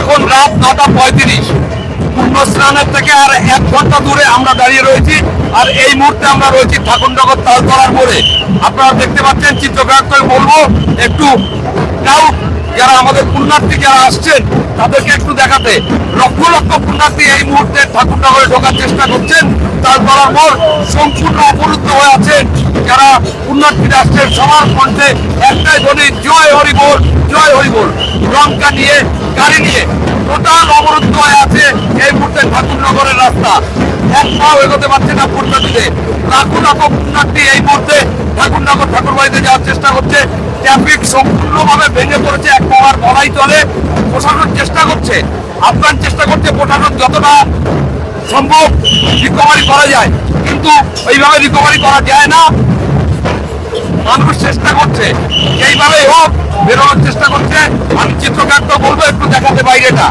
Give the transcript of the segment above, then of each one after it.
এখন রাত 9:35। পুণ্য স্নানের থেকে আর 1 ঘন্টা দূরে আমরা দাঁড়িয়ে রয়েছি। আর এই মুহূর্তে আমরা রয়েছি ঠাকুরনগর তালতলার মোড়ে। আপনারা দেখতে পাচ্ছেন, চিত্রগ্রাহককে বলবো একটু ক্রাউড যারা আমাদের পুণ্যার্থী যারা আসছেন তাদেরকে একটু দেখাতে। লক্ষ লক্ষ পুণ্যার্থী এই মুহূর্তে ঠাকুরনগরে ঢোকার চেষ্টা করছেন। তালতলার মোড় সম্পূর্ণ অবরুদ্ধ হয়ে আছেন। যারা পুণ্যার্থীরা আসছেন সবার কণ্ঠে একটাই ধ্বনি, জয় হরিবোল, জয় হরিবোল। লঙ্কা নিয়ে, গাড়ি নিয়ে টোটাল অবরুদ্ধ হয়ে আছে এই মুহূর্তে ঠাকুরনগরের রাস্তা। এক পাও এগোতে পারছে না পুণ্যার্থীতে। লাখো লাখো পুণ্যার্থী এই মুহূর্তে ঠাকুরনগর ঠাকুরবাড়িতে যাওয়ার চেষ্টা করছে। ট্রাফিক সম্পূর্ণভাবে ভেঙে পড়েছে, এক পাওয়ার বলাই চলে। প্রশাসন চেষ্টা করছে, আপ্রাণ চেষ্টা করছে প্রশাসন যতটা সম্ভব রিকভারি করা যায়, কিন্তু ওইভাবে রিকভারি করা যায় না। মানুষ চেষ্টা করছে এইভাবেই হোক বেরোনোর চেষ্টা করছে। আমি চিত্রগ্রাহককে বলবো একটু দেখাতে বাইরেটা।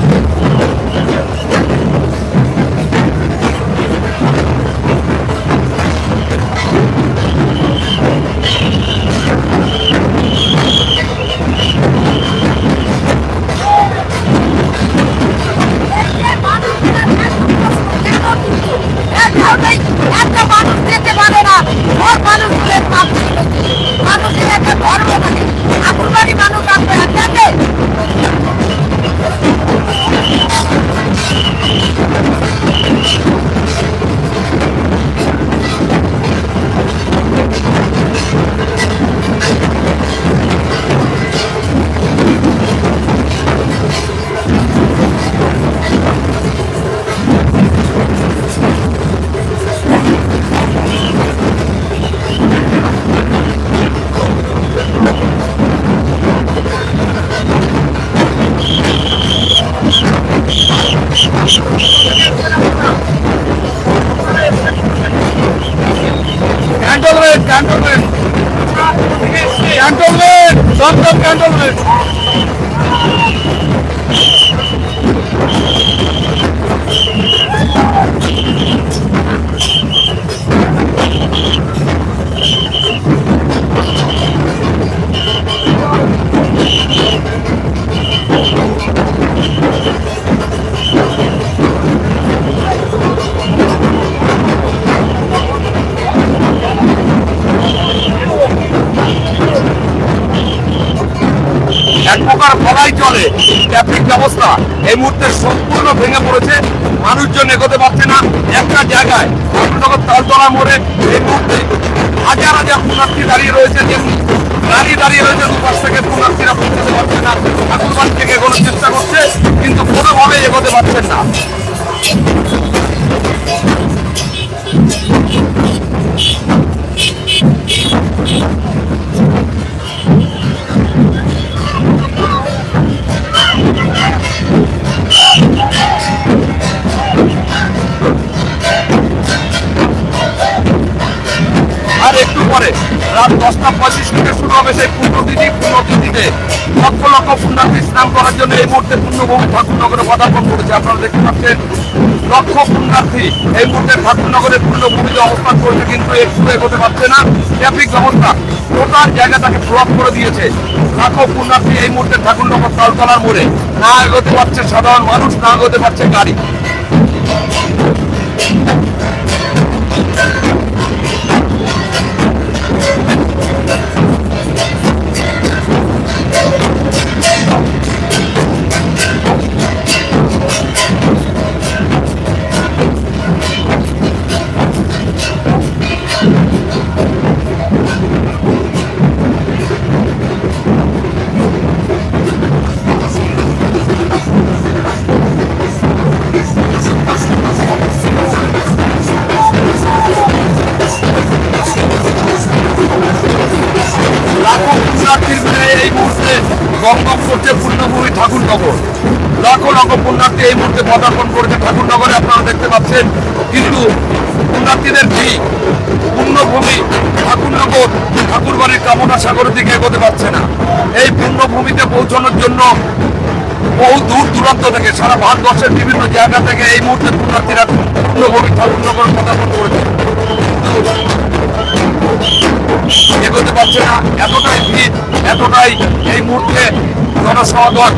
ক্যান্টনমেন্ট এক প্রকার বলাই চলে। ট্রাফিক ব্যবস্থা এই মুহূর্তে সম্পূর্ণ ভেঙে পড়েছে, মানুষজন এগোতে পারছে না। একটা জায়গায় ঠাকুরনগর তালতলা মোড়ে এই মুহূর্তে হাজার হাজার পুণ্যার্থী দাঁড়িয়ে রয়েছে, যেমনি গাড়ি দাঁড়িয়ে রয়েছে, দুপাশ থেকে পুণ্যার্থীরা পৌঁছতে পারছে না। ঠাকুরবাড়ি থেকে এগোনোর চেষ্টা করছে, কিন্তু কোনোভাবে এগোতে পারছেন না। আর একটু পরে রাত 10:35 থেকে শুরু হবে সেই পুণ্যতিথিতে লক্ষ লক্ষ পুণ্যার্থী স্নান করার জন্য এই মুহূর্তে পুণ্যভূমি ঠাকুরনগরে পদার্পণ করেছে। আপনারা দেখতে পাচ্ছেন লক্ষ পুণ্যার্থী এই মুহূর্তে ঠাকুরনগরের পুণ্যভূমিতে অবস্থান করেছে, কিন্তু একটু এগোতে পারছে না। ট্রাফিক ব্যবস্থা টোটাল জায়গাটাকে ব্লক করে দিয়েছে। লাখো পুণ্যার্থী এই মুহূর্তে ঠাকুরনগর তালতলার মোড়ে না এগোতে পারছে সাধারণ মানুষ, না এগোতে পারছে গাড়ি। এই মুহূর্তে গমগম করছে পুণ্যভূমি ঠাকুরনগর। লাখো লাখো পুণ্যার্থী এই মুহূর্তে পদার্পণ করেছে ঠাকুরনগরে, আপনারা দেখতে পাচ্ছেন। কিন্তু পুণ্যার্থীদের ভিড় পুণ্যভূমি ঠাকুরনগর ঠাকুরবাড়ির কামনা সাগরের দিকে এগোতে পারছে না। এই পুণ্যভূমিতে পৌঁছানোর জন্য বহু দূর দূরান্ত থেকে, সারা ভারতবর্ষের বিভিন্ন জায়গা থেকে এই মুহূর্তে পুণ্যার্থীরা পুণ্যভূমি ঠাকুরনগর পদার্পণ করেছে, এগোতে পারছে না। এতটাই ভিড়, এতটাই এই মুহূর্তে জনসমাগম।